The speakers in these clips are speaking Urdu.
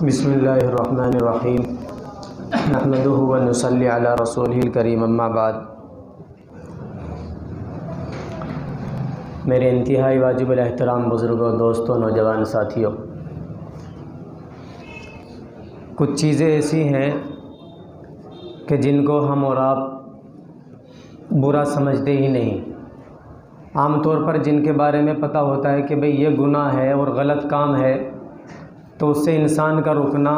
بسم اللہ الرحمن الرحیم نحمدہ و نصلی علی رسولہ الکریم اما بعد۔ میرے انتہائی واجب الاحترام بزرگوں، دوستوں، نوجوان ساتھیوں، کچھ چیزیں ایسی ہیں کہ جن کو ہم اور آپ برا سمجھتے ہی نہیں۔ عام طور پر جن کے بارے میں پتہ ہوتا ہے کہ بھئی یہ گناہ ہے اور غلط کام ہے تو اس سے انسان کا رکنا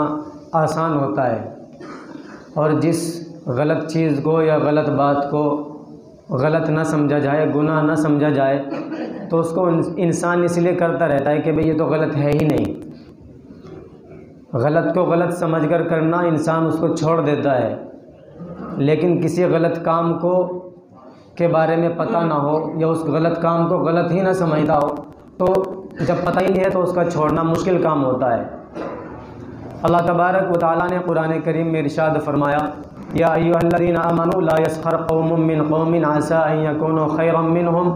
آسان ہوتا ہے، اور جس غلط چیز کو یا غلط بات کو غلط نہ سمجھا جائے، گناہ نہ سمجھا جائے، تو اس کو انسان اس لیے کرتا رہتا ہے کہ بھئی یہ تو غلط ہے ہی نہیں۔ غلط کو غلط سمجھ کر کرنا انسان اس کو چھوڑ دیتا ہے، لیکن کسی غلط کام کو کے بارے میں پتہ نہ ہو یا اس غلط کام کو غلط ہی نہ سمجھتا ہو تو جب پتہ ہی نہیں ہے تو اس کا چھوڑنا مشکل کام ہوتا ہے۔ اللہ تبارک و تعالیٰ نے قرآن کریم میں ارشاد فرمایا، یا ایھا الذین آمنوا لا یسخر قوم من قوم عسى ان یکونوا خیرا منهم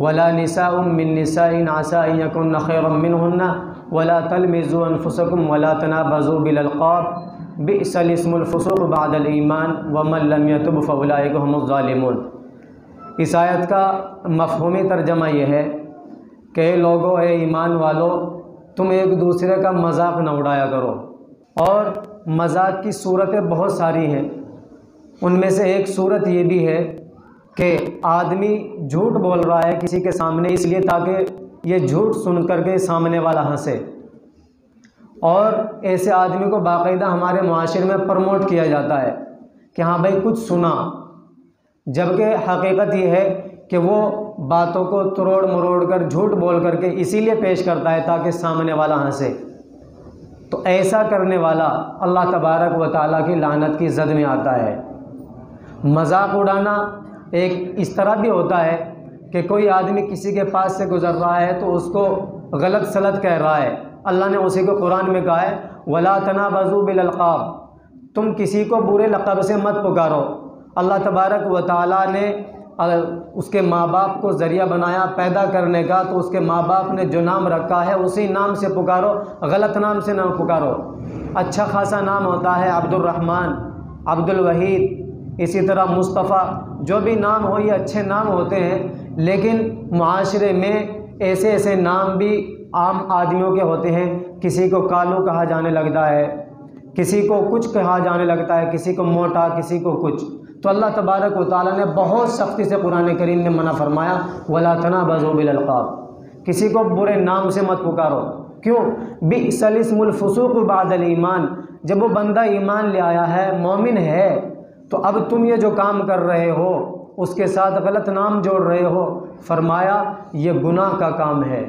ولا نساء من نساء عسى ان یکن خیرا منهن ولا تلمزوا انفسکم ولا تنابزوا بالالقاب بئس الاسم الفسوق بعد الایمان ومن لم یتب فاولئک هم الظالمون۔ اس آیت کا مفہومی ترجمہ یہ ہے کہ اے لوگو، اے ایمان والو، تم ایک دوسرے کا مذاق نہ اڑایا کرو۔ اور مذاق کی صورتیں بہت ساری ہیں، ان میں سے ایک صورت یہ بھی ہے کہ آدمی جھوٹ بول رہا ہے کسی کے سامنے اس لیے تاکہ یہ جھوٹ سن کر کے سامنے والا ہنسے، اور ایسے آدمی کو باقاعدہ ہمارے معاشرے میں پروموٹ کیا جاتا ہے کہ ہاں بھائی کچھ سنا، جبکہ حقیقت یہ ہے کہ وہ باتوں کو تروڑ مروڑ کر جھوٹ بول کر کے اسی لیے پیش کرتا ہے تاکہ سامنے والا ہنسے۔ تو ایسا کرنے والا اللہ تبارک و تعالیٰ کی لعنت کی زد میں آتا ہے۔ مذاق اڑانا ایک اس طرح بھی ہوتا ہے کہ کوئی آدمی کسی کے پاس سے گزر رہا ہے تو اس کو غلط سلط کہہ رہا ہے۔ اللہ نے اسی کو قرآن میں کہا ہے، وَلَا تَنَابَزُوا بِالْأَلْقَابِ، تم کسی کو برے لقب سے مت پکارو۔ اللہ تبارک و تعالیٰ نے اس کے ماں باپ کو ذریعہ بنایا پیدا کرنے کا، تو اس کے ماں باپ نے جو نام رکھا ہے اسی نام سے پکارو، غلط نام سے نہ پکارو۔ اچھا خاصا نام ہوتا ہے عبد الرحمن، عبد الوحید، اسی طرح مصطفیٰ، جو بھی نام ہو یہ اچھے نام ہوتے ہیں، لیکن معاشرے میں ایسے ایسے نام بھی عام آدمیوں کے ہوتے ہیں۔ کسی کو کالو کہا جانے لگتا ہے، کسی کو کچھ کہا جانے لگتا ہے، کسی کو موٹا، کسی کو کچھ۔ تو اللہ تبارک و تعالیٰ نے بہت سختی سے قرآن کریم میں منع فرمایا، وَلَا تَنَابَزُوا بِالْأَلْقَابِ، کسی کو برے نام سے مت پکارو۔ کیوں؟ بِئْسَ الاسم الفسوق بعد الایمان، جب وہ بندہ ایمان لے آیا ہے، مومن ہے، تو اب تم یہ جو کام کر رہے ہو اس کے ساتھ غلط نام جوڑ رہے ہو، فرمایا یہ گناہ کا کام ہے۔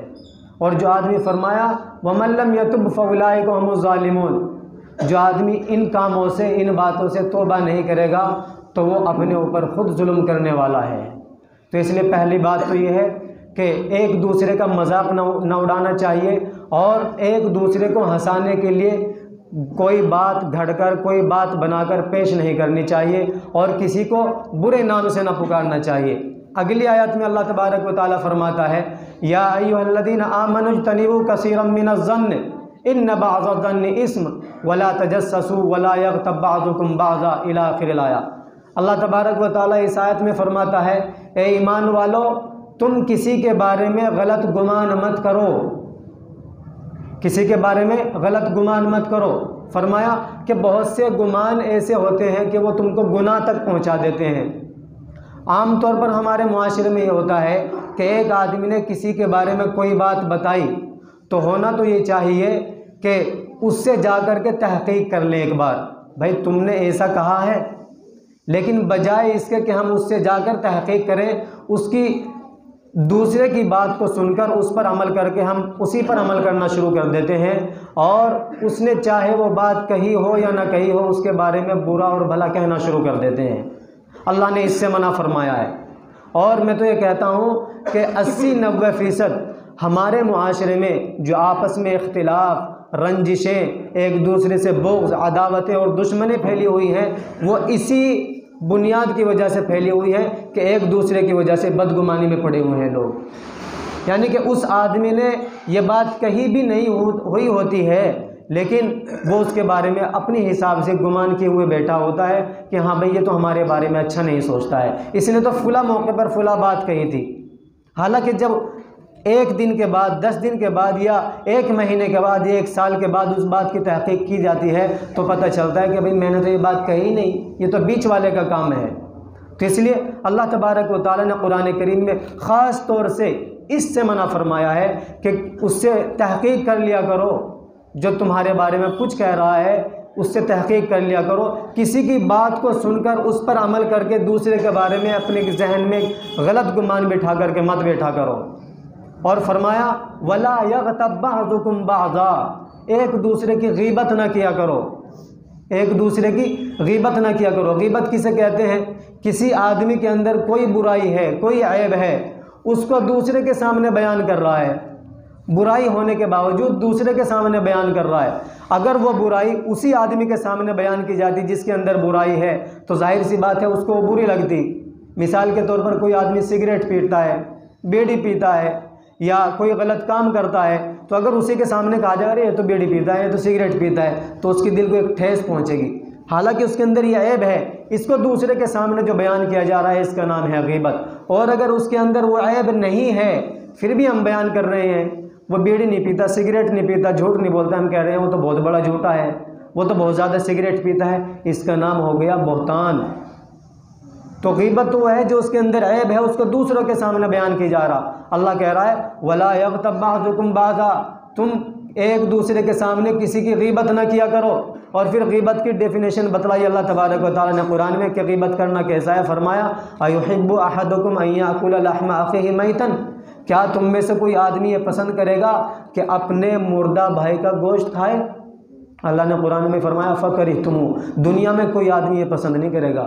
اور جو آدمی فرمایا وَمَن لَّمْ يَتُبْ فَأُولَٰئِكَ هُمُ الظَّالِمُونَ، جو آدمی ان کاموں سے، ان باتوں سے توبہ نہیں کرے گا تو وہ اپنے اوپر خود ظلم کرنے والا ہے۔ تو اس لیے پہلی بات تو یہ ہے کہ ایک دوسرے کا مذاق نہ اڑانا چاہیے، اور ایک دوسرے کو ہنسانے کے لیے کوئی بات گھڑ کر، کوئی بات بنا کر پیش نہیں کرنی چاہیے، اور کسی کو برے نام سے نہ پکارنا چاہیے۔ اگلی آیت میں اللہ تبارک و تعالیٰ فرماتا ہے، یا ایھا الذین آمنوا اجتنبوا کثیرا من الظن ان بعض الظن اثم ولا تجسسوا ولا یغتب بعضکم بعضا الی آخر الآیہ۔ اللہ تبارک و تعالیٰ اس آیت میں فرماتا ہے، اے ایمان والو، تم کسی کے بارے میں غلط گمان مت کرو، کسی کے بارے میں غلط گمان مت کرو۔ فرمایا کہ بہت سے گمان ایسے ہوتے ہیں کہ وہ تم کو گناہ تک پہنچا دیتے ہیں۔ عام طور پر ہمارے معاشرے میں یہ ہوتا ہے کہ ایک آدمی نے کسی کے بارے میں کوئی بات بتائی تو ہونا تو یہ چاہیے کہ اس سے جا کر کے تحقیق کر لیں ایک بار، بھائی تم نے ایسا کہا ہے، لیکن بجائے اس کے کہ ہم اس سے جا کر تحقیق کریں، اس کی دوسرے کی بات کو سن کر اس پر عمل کر کے ہم اسی پر عمل کرنا شروع کر دیتے ہیں، اور اس نے چاہے وہ بات کہی ہو یا نہ کہی ہو اس کے بارے میں برا اور بھلا کہنا شروع کر دیتے ہیں۔ اللہ نے اس سے منع فرمایا ہے۔ اور میں تو یہ کہتا ہوں کہ 80-90% ہمارے معاشرے میں جو آپس میں اختلاف، رنجشیں، ایک دوسرے سے بغض، عداوتیں اور دشمنی پھیلی ہوئی ہیں، وہ اسی بنیاد کی وجہ سے پھیلی ہوئی ہے کہ ایک دوسرے کی وجہ سے بدگمانی میں پڑے ہوئے ہیں لوگ۔ یعنی کہ اس آدمی نے یہ بات کہیں بھی نہیں ہوئی ہوتی ہے، لیکن وہ اس کے بارے میں اپنے حساب سے گمان کیے ہوئے بیٹھا ہوتا ہے کہ ہاں بھئی یہ تو ہمارے بارے میں اچھا نہیں سوچتا ہے، اس نے تو فلاں موقع پر فلاں بات کہی تھی۔ حالانکہ جب 1 دن کے بعد، 10 دن کے بعد، یا 1 مہینے کے بعد، یا 1 سال کے بعد اس بات کی تحقیق کی جاتی ہے تو پتہ چلتا ہے کہ بھئی میں نے تو یہ بات کہی ہی نہیں، یہ تو بیچ والے کا کام ہے۔ تو اس لیے اللہ تبارک و تعالیٰ نے قرآن کریم میں خاص طور سے اس سے منع فرمایا ہے کہ اس سے تحقیق کر لیا کرو، جو تمہارے بارے میں کچھ کہہ رہا ہے اس سے تحقیق کر لیا کرو، کسی کی بات کو سن کر اس پر عمل کر کے دوسرے کے بارے میں اپنے ذہن میں غلط گمان بٹھا کر کے مت بیٹھا کرو۔ اور فرمایا وَلَا يَغْتَبْ بَعْضُكُمْ بَعْضًا، ایک دوسرے کی غیبت نہ کیا کرو، ایک دوسرے کی غیبت نہ کیا کرو۔ غیبت کسے کہتے ہیں؟ کسی آدمی کے اندر کوئی برائی ہے، کوئی عیب ہے، اس کو دوسرے کے سامنے بیان کر رہا ہے، برائی ہونے کے باوجود دوسرے کے سامنے بیان کر رہا ہے۔ اگر وہ برائی اسی آدمی کے سامنے بیان کی جاتی جس کے اندر برائی ہے تو ظاہر سی بات ہے اس کو وہ بری لگتی۔ مثال کے طور پر کوئی آدمی سگریٹ پیتا ہے، بیڑی پیتا ہے، یا کوئی غلط کام کرتا ہے، تو اگر اسی کے سامنے کہا جائے ارے یہ تو بیڑی پیتا ہے، یہ تو سگریٹ پیتا ہے، تو اس کی دل کو ایک ٹھیس پہنچے گی، حالانکہ اس کے اندر یہ عیب ہے۔ اس کو دوسرے کے سامنے جو بیان کیا جا رہا ہے اس کا نام ہے غیبت۔ اور اگر اس کے اندر وہ عیب نہیں ہے پھر بھی ہم بیان کر رہے ہیں، وہ بیڑی نہیں پیتا، سگریٹ نہیں پیتا، جھوٹ نہیں بولتا، ہم کہہ رہے ہیں وہ تو بہت بڑا جھوٹا ہے، وہ تو بہت زیادہ سگریٹ پیتا ہے، اس کا نام ہو گیا بہتان۔ تو غیبت وہ ہے جو اس کے اندر عیب ہے اس کو دوسروں کے سامنے بیان کی جا رہا۔ اللہ کہہ رہا ہے وَلَا يَغْتَبْ بَعْضُكُمْ بَعْضًا، تم ایک دوسرے کے سامنے کسی کی غیبت نہ کیا کرو۔ اور پھر غیبت کی ڈیفینیشن بتلائی اللہ تبارک و تعالیٰ نے قرآن میں کہ غیبت کرنا کیسا ہے۔ فرمایا أَيُحِبُّ أَحَدُكُمْ أَن يَأْكُلَ لَحْمَ أَخِيهِ مَيْتًا، کیا تم میں سے کوئی آدمی یہ پسند کرے گا کہ اپنے مردہ بھائی کا گوشت کھائے؟ اللہ نے قرآن میں فرمایا فَكَرِهْتُمُوهُ، دنیا میں کوئی آدمی یہ پسند نہیں کرے گا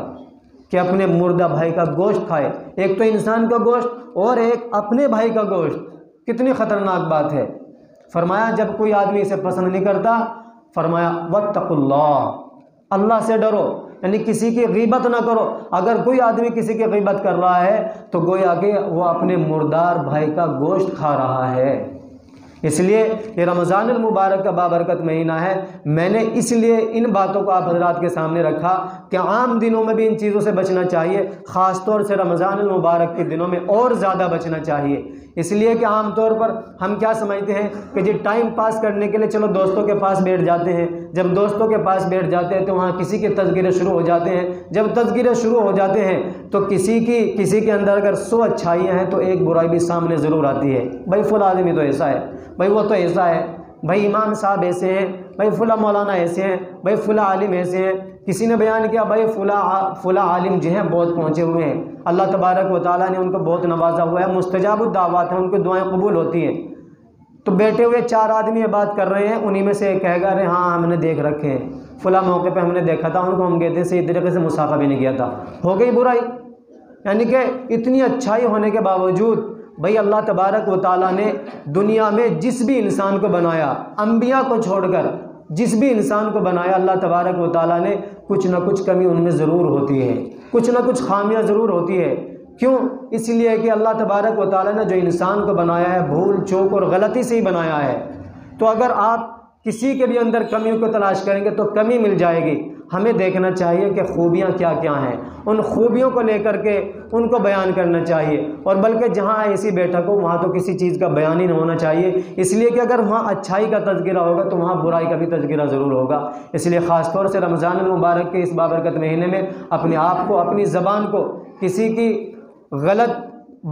کہ اپنے مردہ بھائی کا گوشت کھائے۔ ایک تو انسان کا گوشت اور ایک اپنے بھائی کا گوشت، کتنی خطرناک بات ہے۔ فرمایا جب کوئی آدمی اسے پسند نہیں کرتا، فرمایا وَاتَّقُوا اللَّهَ، اللہ سے ڈرو، یعنی کسی کی غیبت نہ کرو۔ اگر کوئی آدمی کسی کی غیبت کر رہا ہے تو گویا کہ وہ اپنے مردار بھائی کا گوشت کھا رہا ہے۔ اس لیے یہ رمضان المبارک کا بابرکت مہینہ ہے، میں نے اس لیے ان باتوں کو آپ حضرات کے سامنے رکھا کہ عام دنوں میں بھی ان چیزوں سے بچنا چاہیے، خاص طور سے رمضان المبارک کے دنوں میں اور زیادہ بچنا چاہیے۔ اس لیے کہ عام طور پر ہم کیا سمجھتے ہیں کہ جی ٹائم پاس کرنے کے لیے چلو دوستوں کے پاس بیٹھ جاتے ہیں، جب دوستوں کے پاس بیٹھ جاتے ہیں تو وہاں کسی کے تذکرے شروع ہو جاتے ہیں، جب تذکرے شروع ہو جاتے ہیں تو کسی کے اندر اگر 100 اچھائیاں ہیں تو ایک برائی بھی سامنے ضرور آتی ہے۔ بھائی فلاں آدمی تو ایسا ہے، بھائی وہ تو ایسا ہے، بھائی امام صاحب ایسے ہیں، بھائی فلاں مولانا ایسے ہیں، بھائی فلاں عالم ایسے ہیں۔ کسی نے بیان کیا بھائی فلاں عالم جو ہیں بہت پہنچے ہوئے ہیں، اللہ تبارک و تعالیٰ نے ان کو بہت نوازا ہوا ہے، مستجاب الدعوات ہیں، ان کی دعائیں قبول ہوتی ہیں۔ تو بیٹھے ہوئے 4 آدمی یہ بات کر رہے ہیں، انہی میں سے ایک کہے گا ارے ہاں ہم نے دیکھ رکھے ہیں، فلاں موقع پہ ہم نے دیکھا تھا، ان کو ہم کہتے ہیں صحیح طریقے سے مصافحہ بھی نہیں کیا تھا، ہو گئی برائی۔ یعنی کہ اتنی اچھائی ہونے کے باوجود بھئی اللہ تبارک و تعالیٰ نے دنیا میں جس بھی انسان کو بنایا، انبیاء کو چھوڑ کر جس بھی انسان کو بنایا، اللہ تبارک و تعالیٰ نے کچھ نہ کچھ کمی ان میں ضرور ہوتی ہے، کچھ نہ کچھ خامیاں ضرور ہوتی ہے۔ کیوں؟ اس لیے کہ اللہ تبارک و تعالیٰ نے جو انسان کو بنایا ہے بھول چوک اور غلطی سے ہی بنایا ہے۔ تو اگر آپ کسی کے بھی اندر کمیوں کو تلاش کریں گے تو کمی مل جائے گی۔ ہمیں دیکھنا چاہیے کہ خوبیاں کیا کیا ہیں، ان خوبیوں کو لے کر کے ان کو بیان کرنا چاہیے، اور بلکہ جہاں ایسی بیٹھک ہو وہاں تو کسی چیز کا بیان ہی نہیں ہونا چاہیے، اس لیے کہ اگر وہاں اچھائی کا تذکرہ ہوگا تو وہاں برائی کا بھی تذکرہ ضرور ہوگا۔ اس لیے خاص طور سے رمضان المبارک کے اس بابرکت مہینے میں اپنے آپ کو، اپنی زبان کو کسی کی غلط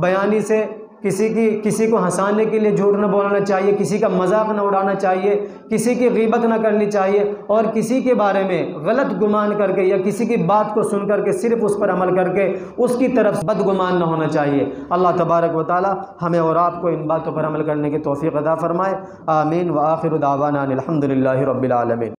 بیانی سے، کسی کو ہنسانے کے لیے جھوٹ نہ بولنا چاہیے، کسی کا مذاق نہ اڑانا چاہیے، کسی کی غیبت نہ کرنی چاہیے، اور کسی کے بارے میں غلط گمان کر کے یا کسی کی بات کو سن کر کے صرف اس پر عمل کر کے اس کی طرف بدگمان نہ ہونا چاہیے۔ اللہ تبارک و تعالی ہمیں اور آپ کو ان باتوں پر عمل کرنے کی توفیق عطا فرمائے۔ آمین۔ وآخر دعوانا الحمد للہ رب العالمین۔